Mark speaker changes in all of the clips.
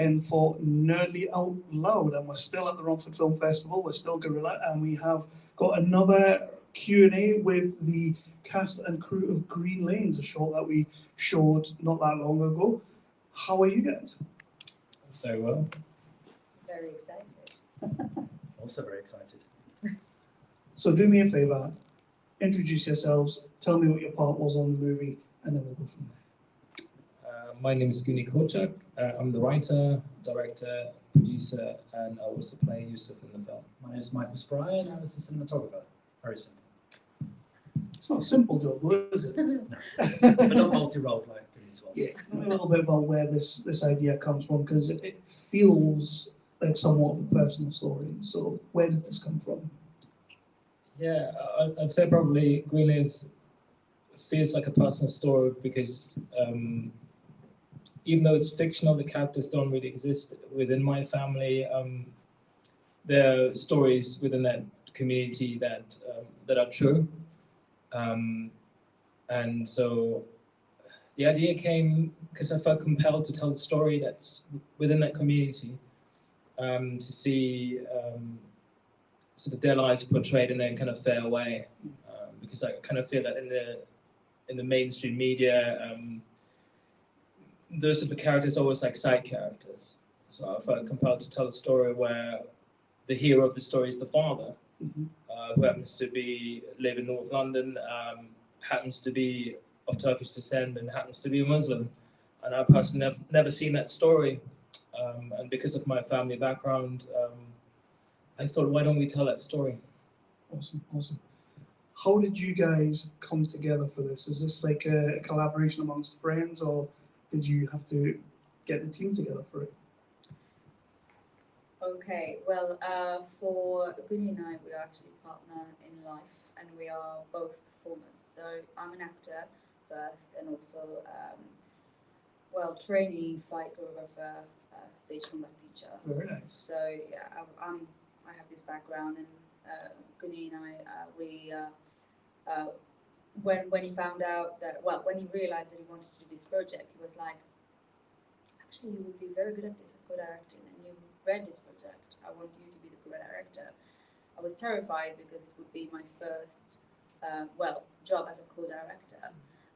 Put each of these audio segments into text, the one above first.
Speaker 1: again for Nerdly Out Loud, and we're still at the Romford Film Festival. We're still Gorilla, and we have got another Q&A with the cast and crew of Green Lanes, a short that we showed not that long ago. How are you guys?
Speaker 2: Very well.
Speaker 3: Very excited.
Speaker 2: Also very excited.
Speaker 1: So do me a favour, introduce yourselves, tell me what your part was on the movie, and then we'll go from there.
Speaker 2: My name is Güni Koçak. I'm the writer, director, producer, and I also play Yusuf in the film.
Speaker 4: My name is Michael Spry, and I was the cinematographer. Very simple.
Speaker 1: It's not a simple job, though, is it?
Speaker 4: But not multi-role like Güni's was.
Speaker 1: Yeah, tell me a little bit about where this idea comes from, because it feels like somewhat of a personal story. So where did this come from?
Speaker 2: Yeah, I'd say probably Green Lanes feels like a personal story because even though it's fictional, the characters don't really exist within my family. There are stories within that community that are true. And so the idea came because I felt compelled to tell a story that's within that community, to see sort of their lives portrayed in a kind of fair way, because I kind of feel that in the mainstream media, those sort of characters are always like side characters. So I felt compelled to tell a story where the hero of the story is the father, who happens to live in North London, happens to be of Turkish descent, and happens to be a Muslim. And I personally have never seen that story. And because of my family background, I thought, why don't we tell that story?
Speaker 1: Awesome, awesome. How did you guys come together for this? Is this like a collaboration amongst friends, or did you have to get the team together for it?
Speaker 3: Okay, well, for Güni and I, we are actually partner in life, and we are both performers. So I'm an actor first, and also, trainee fight choreographer, stage combat teacher.
Speaker 1: Very nice.
Speaker 3: So yeah, I have this background, and Güni and I, when he found out that, when he realized that he wanted to do this project, he was like, actually, you would be very good at this, at co-directing, and you read this project. I want you to be the co-director. I was terrified because it would be my first, job as a co-director.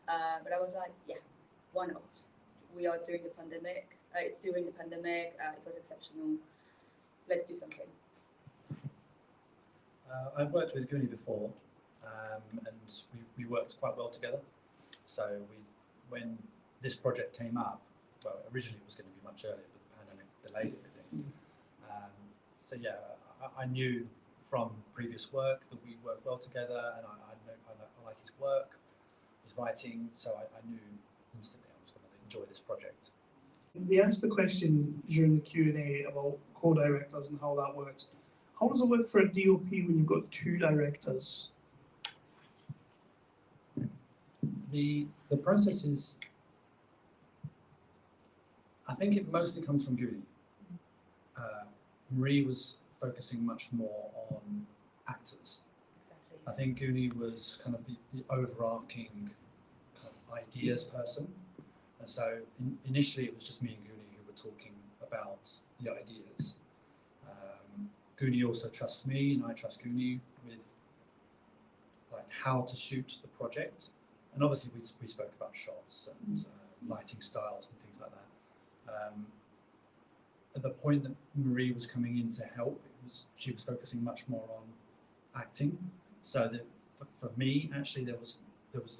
Speaker 3: But I was like, yeah, why not? We are during the pandemic. It's during the pandemic. It was exceptional. Let's do something.
Speaker 4: I've worked with Güni before, and we worked quite well together. So when this project came up, well, originally it was going to be much earlier, but the pandemic delayed everything. So yeah, I knew from previous work that we worked well together, and I like his work, his writing, so I knew instantly I was going to enjoy this project.
Speaker 1: They asked the question during the Q&A about co-directors and how that works. How does it work for a DOP when you've got two directors?
Speaker 4: The process is, I think it mostly comes from Güni. Marie was focusing much more on actors.
Speaker 3: Exactly.
Speaker 4: I think Güni was kind of the overarching kind of ideas person. And so initially it was just me and Güni who were talking about the ideas. Güni also trusts me, and I trust Güni with like how to shoot the project. And obviously we spoke about shots and lighting styles and things like that. At the point that Marie was coming in to help, she was focusing much more on acting. So that for me, actually, there was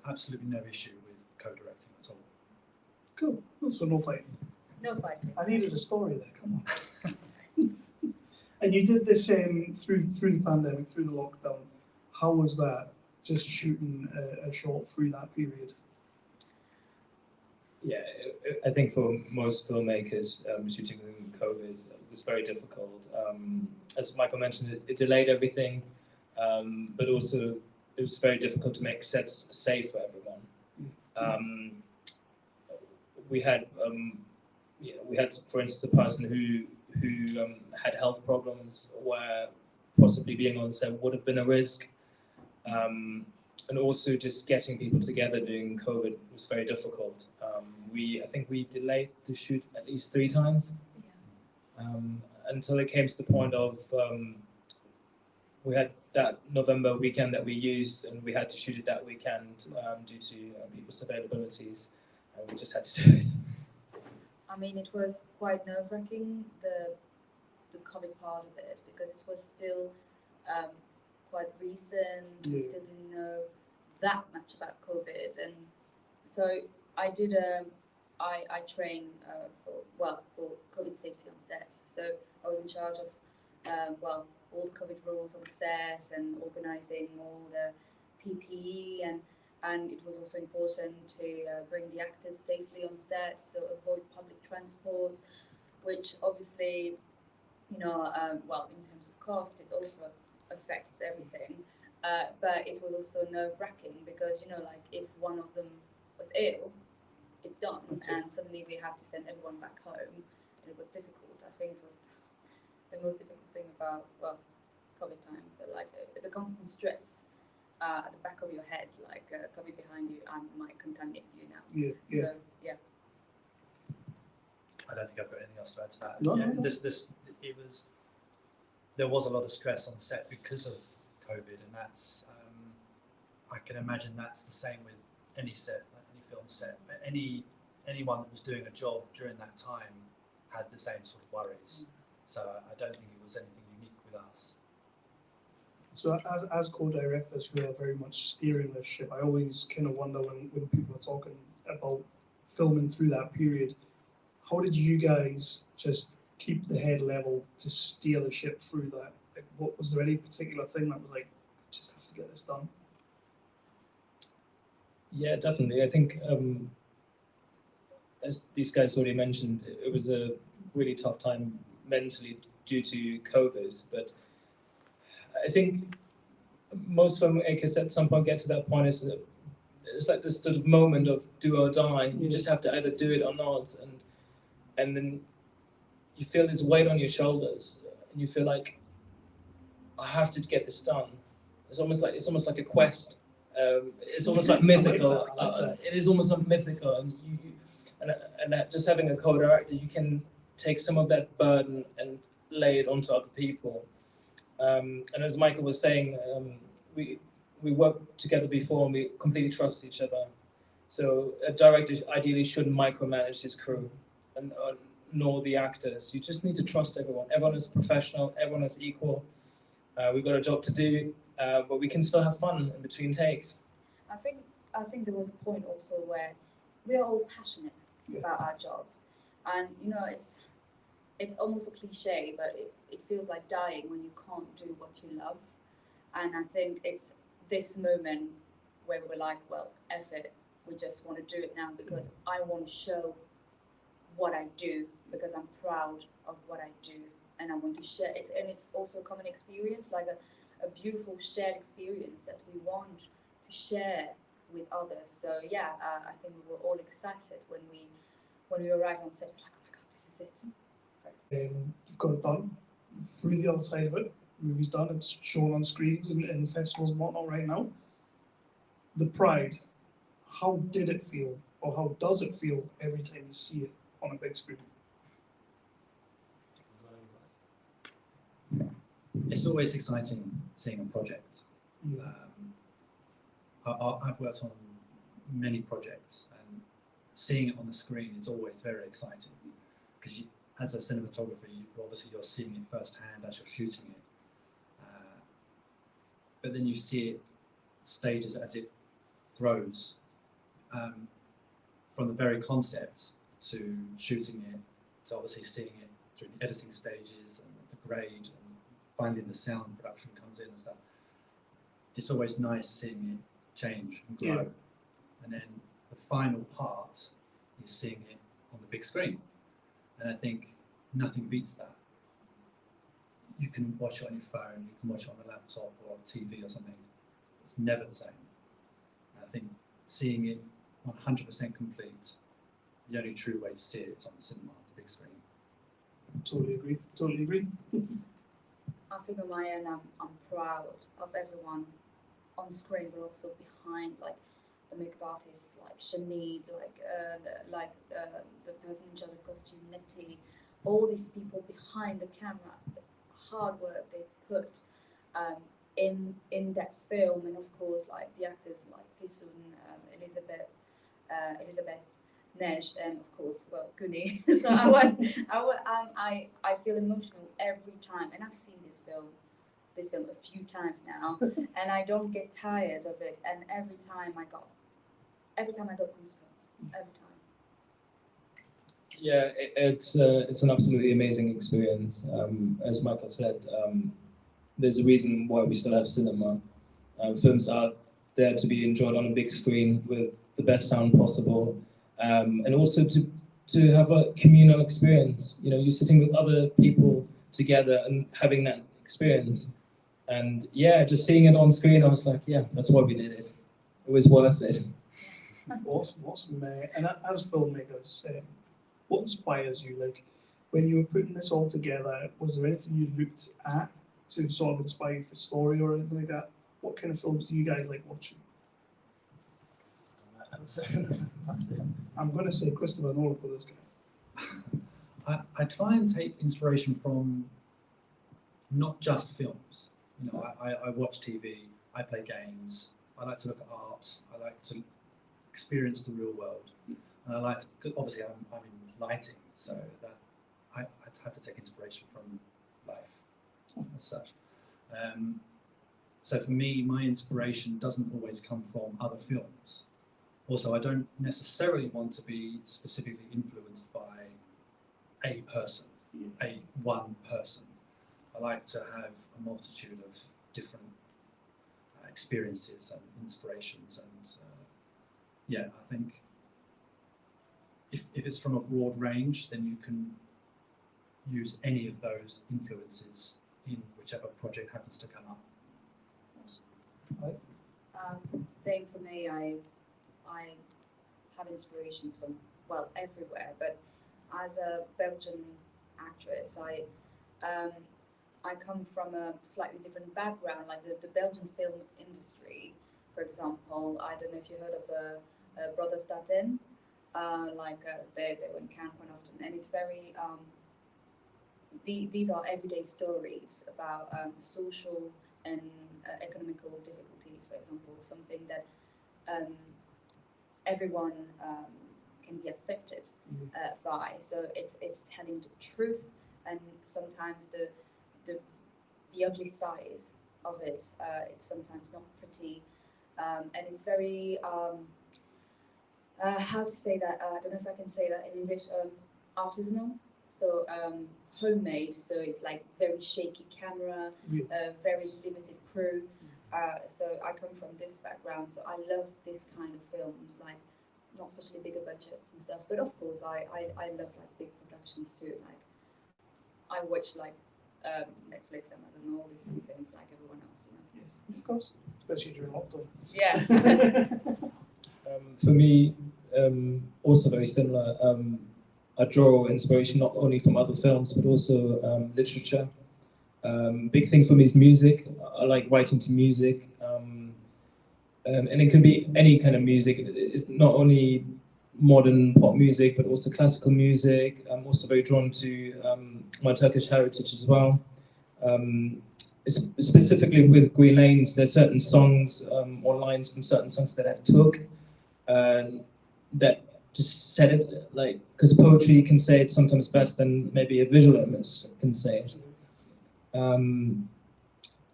Speaker 4: absolutely no issue with co-directing at all.
Speaker 1: Cool. So no fighting.
Speaker 3: No fighting.
Speaker 1: I needed a story there. Come on. And you did this through the pandemic, through the lockdown. How was that? Just shooting a short through that period.
Speaker 2: Yeah, I think for most filmmakers, shooting in COVID was very difficult. As Michael mentioned, it delayed everything, but also it was very difficult to make sets safe for everyone. We had, for instance, a person who had health problems where possibly being on set would have been a risk. And also just getting people together during COVID was very difficult. I think we delayed the shoot at least 3 times. until it came to the point of we had that November weekend that we used, and we had to shoot it that weekend due to people's availabilities, and we just had to do it.
Speaker 3: I mean, it was quite nerve-wracking, the COVID part of it, because it was still quite recent. We still didn't know that much about COVID, and so I did I trained for COVID safety on set. So I was in charge of all the COVID rules on set and organising all the PPE, and it was also important to bring the actors safely on set, so avoid public transports, which obviously, in terms of cost, it also affects everything. But it was also nerve-wracking because, if one of them was ill, it's done, and suddenly we have to send everyone back home, and it was difficult. I think it was the most difficult thing about, COVID time. So, the constant stress at the back of your head, COVID behind you, I might contaminate you now. So, yeah.
Speaker 4: I don't think I've got anything else to add to that.
Speaker 1: No.
Speaker 4: There was a lot of stress on set because of COVID, and that's I can imagine that's the same with any set, any film set. Anyone that was doing a job during that time had the same sort of worries. So I don't think it was anything unique with us.
Speaker 1: So as co-directors who are very much steering this ship, I always kind of wonder when people are talking about filming through that period, how did you guys just keep the head level to steer the ship through that? What was there any particular thing that was like, just have to get this done?
Speaker 2: Yeah, definitely. I think, as these guys already mentioned, it was a really tough time mentally due to COVID. But I think most filmmakers at some point get to that point. It's like this sort of moment of do or die. You just have to either do it or not, and then you feel this weight on your shoulders, and you feel like I have to get this done. It's almost like a quest. It's almost like mythical.
Speaker 1: I like that.
Speaker 2: It is almost mythical, and just having a co-director, you can take some of that burden and lay it onto other people. And as Michael was saying, we worked together before, and we completely trust each other. So a director ideally shouldn't micromanage his crew, and nor the actors. You just need to trust everyone. Everyone is professional. Everyone is equal. We've got a job to do, but we can still have fun in between takes.
Speaker 3: I think there was a point also where we are all passionate about our jobs, and it's almost a cliche, but it feels like dying when you can't do what you love. And I think it's this moment where we're like, well, F it, we just want to do it now because I want to show what I do, because I'm proud of what I do, and I want to share it. And it's also a common experience, like a beautiful shared experience that we want to share with others. So yeah, I think we were all excited when we arrived on set. Like, oh my God, this is it.
Speaker 1: You've got it done. Through the other side of it, the movie's done. It's shown on screens in festivals and whatnot right now. The pride. How did it feel, or how does it feel every time you see it on a big screen?
Speaker 4: It's always exciting seeing a project. I've worked on many projects, and seeing it on the screen is always very exciting because as a cinematographer, you're seeing it firsthand as you're shooting it. But then you see it stages as it grows, from the very concept to shooting it, to obviously seeing it through the editing stages and the grade, and finally the sound production comes in and stuff. It's always nice seeing it change and grow. And then the final part is seeing it on the big screen. And I think nothing beats that. You can watch it on your phone, you can watch it on a laptop or on TV or something. It's never the same. And I think seeing it 100% complete, the only true way to see it is on the cinema, the big screen.
Speaker 1: Totally agree.
Speaker 3: I think on my end, I'm proud of everyone on screen, but also behind, like the makeup artists, like Shani, the person in charge of costume, Nettie, all these people behind the camera, the hard work they put in that film, and of course like the actors like Fisun, Elizabeth Nesh, and of course, well, Güni. So I feel emotional every time, and I've seen this film a few times now, and I don't get tired of it. And every time I got goosebumps. Every time.
Speaker 2: Yeah, it's an absolutely amazing experience. As Michael said, there's a reason why we still have cinema. Films are there to be enjoyed on a big screen with the best sound possible, and also to have a communal experience. You know, you're sitting with other people together and having that experience. And yeah, just seeing it on screen, I was like, yeah, that's why we did it. It was worth it.
Speaker 1: Awesome. And as filmmakers, what inspires you? Like, when you were putting this all together, was there anything you looked at to sort of inspire you for story or anything like that? What kind of films do you guys like watching? I'm going to say Christopher Nolan for this guy.
Speaker 4: I try and take inspiration from not just films. You know, I watch TV, I play games, I like to look at art, I like to experience the real world. And I like to, 'cause obviously I'm in lighting, so that I have to take inspiration from life as such. So for me, my inspiration doesn't always come from other films. Also, I don't necessarily want to be specifically influenced by a person, one person. I like to have a multitude of different experiences and inspirations, and yeah, I think if it's from a broad range, then you can use any of those influences in whichever project happens to come up.
Speaker 3: Same for me. I have inspirations from, well, everywhere, but as a Belgian actress, I come from a slightly different background. Like the Belgian film industry, for example, I don't know if you heard of Brothers Datin. They were in Cannes quite often, and it's very these are everyday stories about social and economical difficulties, for example, something that everyone can be affected by. So it's telling the truth, and sometimes the ugly side of it. It's sometimes not pretty, and it's very how to say that? I don't know if I can say that in English. Artisanal. So homemade. So it's like very shaky camera, very limited crew. So I come from this background, so I love this kind of films, like not especially bigger budgets and stuff. But of course, I love like big productions too. Like I watch like Netflix, Amazon, all these kind of things, like everyone else, you know.
Speaker 1: Yeah, of course, especially during lockdown.
Speaker 3: Yeah.
Speaker 2: For me, also very similar. I draw inspiration not only from other films but also literature. Big thing for me is music. I like writing to music, and it can be any kind of music. It's not only modern pop music but also classical music. I'm also very drawn to my Turkish heritage as well. Specifically with Green Lanes, there's certain songs or lines from certain songs that I took that just said it, like, because poetry can say it sometimes best than maybe a visual image can say it.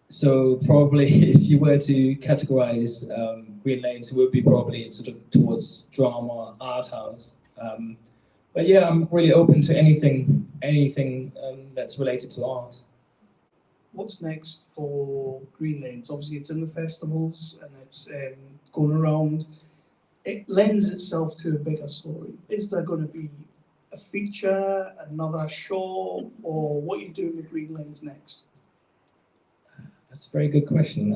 Speaker 2: So probably if you were to categorize Green Lanes, it would be probably sort of towards drama, art house. But yeah, I'm really open to anything that's related to art.
Speaker 1: What's next for Green Lanes? Obviously, it's in the festivals and it's going around. It lends itself to a bigger story. Is there going to be a feature, another show, or what are you doing with Green Lanes next?
Speaker 2: That's a very good question.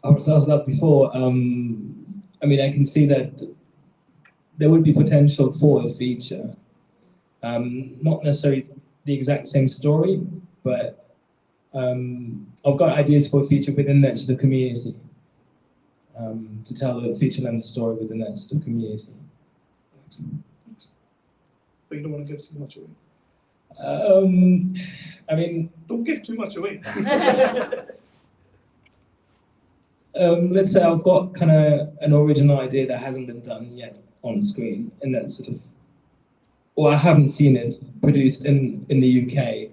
Speaker 2: I was asked that before. I mean, I can see that there would be potential for a feature. Not necessarily the exact same story, but I've got ideas for a feature within that sort of community. To tell a feature-length story within that sort of community.
Speaker 1: Excellent. But you don't want to give too much away.
Speaker 2: I mean,
Speaker 1: Don't give too much away.
Speaker 2: let's say I've got kind of an original idea that hasn't been done yet on screen, and that sort of, or I haven't seen it produced in the UK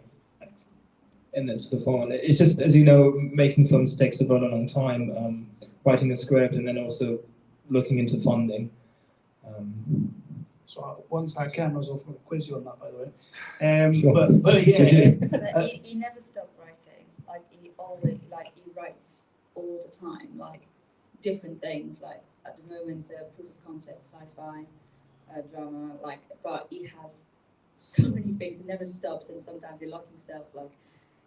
Speaker 2: in that sort of form. It's just, as you know, making films takes a very long time, writing a script and then also looking into funding.
Speaker 1: So once that camera's off, I'm going to quiz you on that, by the way.
Speaker 2: Sure.
Speaker 1: But yeah.
Speaker 3: But he never stopped writing. Like he always, like he writes all the time, like different things. Like at the moment, proof of concept, sci-fi, drama. Like, but he has so many things. He never stops, and sometimes he locks himself like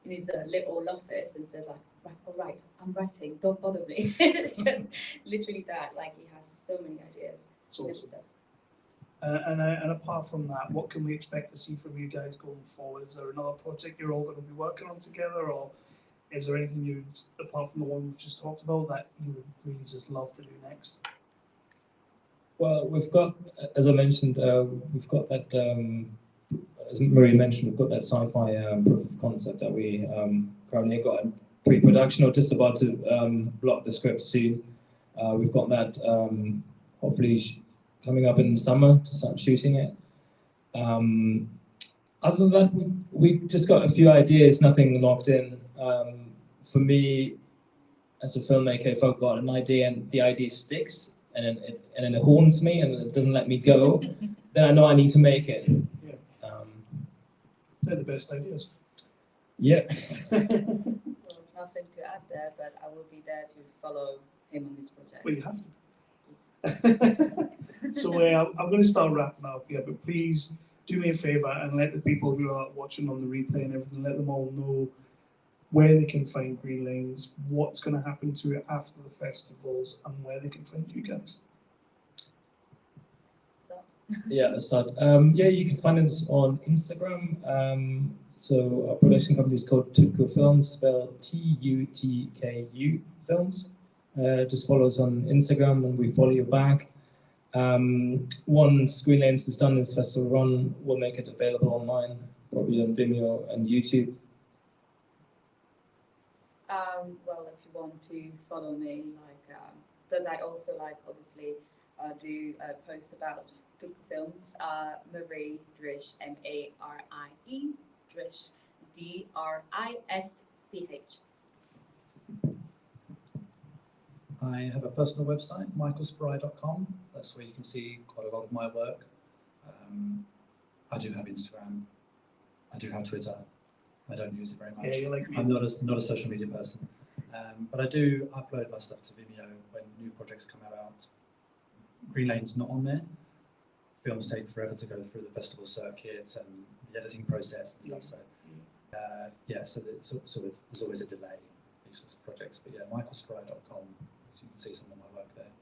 Speaker 3: in his little office and says like, right, all right, I'm writing. Don't bother me. It's just literally that. Like he has so many ideas.
Speaker 1: It's
Speaker 3: He never
Speaker 1: awesome.
Speaker 3: stops.
Speaker 1: And apart from that, what can we expect to see from you guys going forward? Is there another project you're all going to be working on together, or is there anything you, apart from the one we've just talked about, that you would really just love to do next?
Speaker 2: Well, we've got, as I mentioned, we've got that, as Marie mentioned, we've got that sci-fi proof of concept that we currently got in pre-production or just about to block the script soon. We've got that hopefully coming up in the summer to start shooting it. Other than that, we just got a few ideas, nothing locked in. For me, as a filmmaker, if I've got an idea and the idea sticks and then it haunts me and it doesn't let me go, then I know I need to make it.
Speaker 1: Yeah. They're the best ideas.
Speaker 2: Yeah.
Speaker 3: Well, nothing to add there, but I will be there to follow him on this project.
Speaker 1: Well, you have to. So I'm going to start wrapping up here, but please do me a favour and let the people who are watching on the replay and everything, let them all know where they can find Green Lanes, what's going to happen to it after the festivals, and where they can find you guys.
Speaker 3: Start.
Speaker 2: Yeah, start. Yeah, you can find us on Instagram. So our production company is called Tutku Films, spelled Tutku Films. Just follow us on Instagram and we follow you back. Once Green Lanes is done this festival run, we'll make it available online, probably on Vimeo and YouTube.
Speaker 3: Well, if you want to follow me, like, because I also like obviously do posts about Tutku films. Marie Drisch, Marie Drisch, Drisch.
Speaker 4: I have a personal website, michaelspry.com. That's where you can see quite a lot of my work. I do have Instagram. I do have Twitter. I don't use it very much.
Speaker 1: Yeah, you're like me.
Speaker 4: I'm not a social media person. But I do upload my stuff to Vimeo when new projects come out. Green Lane's not on there. Films take forever to go through the festival circuit and the editing process and stuff. So yeah, so there's always a delay in these sorts of projects. But yeah, michaelspry.com. You can see some of my work there.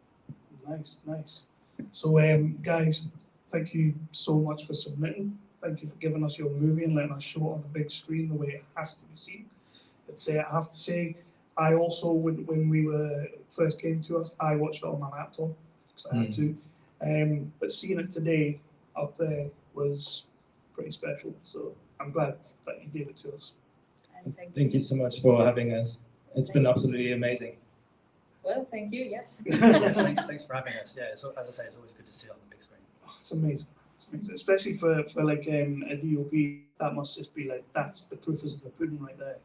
Speaker 1: Nice, nice. So guys, thank you so much for submitting. Thank you for giving us your movie and letting us show it on the big screen the way it has to be seen. I have to say, I also, when we were first came to us, I watched it on my laptop because I had to. But seeing it today up there was pretty special. So I'm glad that you gave it to us.
Speaker 3: And
Speaker 2: Thank you so much for having us. It's been absolutely amazing.
Speaker 3: Well, thank you. Yes.
Speaker 4: Yes, thanks for having us. Yeah, so, as I say, it's always good to see it on the big screen.
Speaker 1: Oh, it's amazing. It's amazing, especially for like a DOP. That must just be like, that's the proof is in the pudding right there.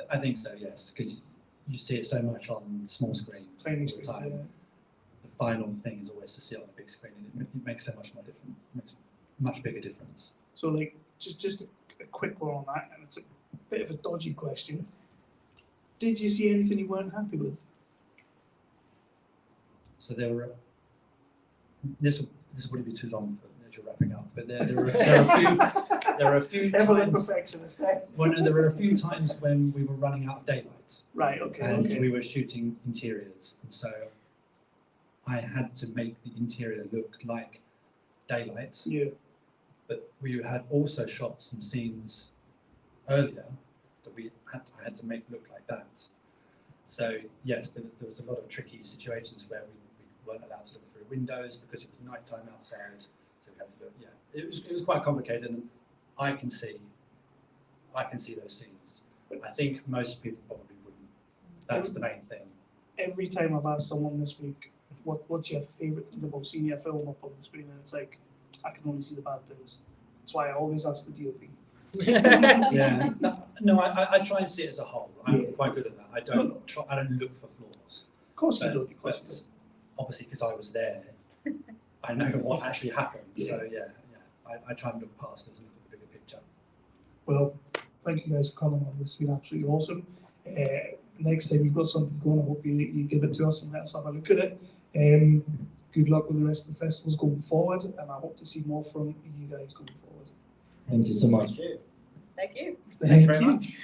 Speaker 4: I think so, yes, because you see it so much on small screen
Speaker 1: Tiny
Speaker 4: all
Speaker 1: screen.
Speaker 4: the time.
Speaker 1: Yeah.
Speaker 4: The final thing is always to see it on the big screen, and it makes so much more different, makes much bigger difference.
Speaker 1: So like, just a quick one on that, and it's a bit of a dodgy question. Did you see anything you weren't happy with?
Speaker 4: So there were, this will probably be too long for as you're wrapping up, but there are a few
Speaker 1: Evelyn
Speaker 4: times.
Speaker 1: perfectionist.
Speaker 4: Well, no, there were a few times when we were running out of daylight.
Speaker 1: Right. Okay.
Speaker 4: And
Speaker 1: Okay.
Speaker 4: we were shooting interiors, and so I had to make the interior look like daylight.
Speaker 1: Yeah.
Speaker 4: But we had also shots and scenes earlier that I had to make look like that. So yes, there was a lot of tricky situations where we weren't allowed to look through windows because it was nighttime outside. So we had to look. Yeah, it was quite complicated, and I can see those scenes. I think most people probably wouldn't. That's the main thing.
Speaker 1: Every time I've asked someone this week, what's your favourite thing about seeing your film up on the screen, and it's like, I can only see the bad things. That's why I always ask the DOP.
Speaker 4: Yeah. No, I try and see it as a whole. I'm quite good at that. I don't look for flaws.
Speaker 1: Of course you
Speaker 4: But,
Speaker 1: don't. Of course you
Speaker 4: but obviously, because I was there, I know what actually happened. So I try and look past this and look at the bigger picture.
Speaker 1: Well, thank you guys for coming on. This has been absolutely awesome. Next time you've got something going, I hope you give it to us and let us have a look at it. Good luck with the rest of the festivals going forward, and I hope to see more from you guys going forward.
Speaker 2: Thank you so much.
Speaker 3: Thank you.
Speaker 4: Thank you very much.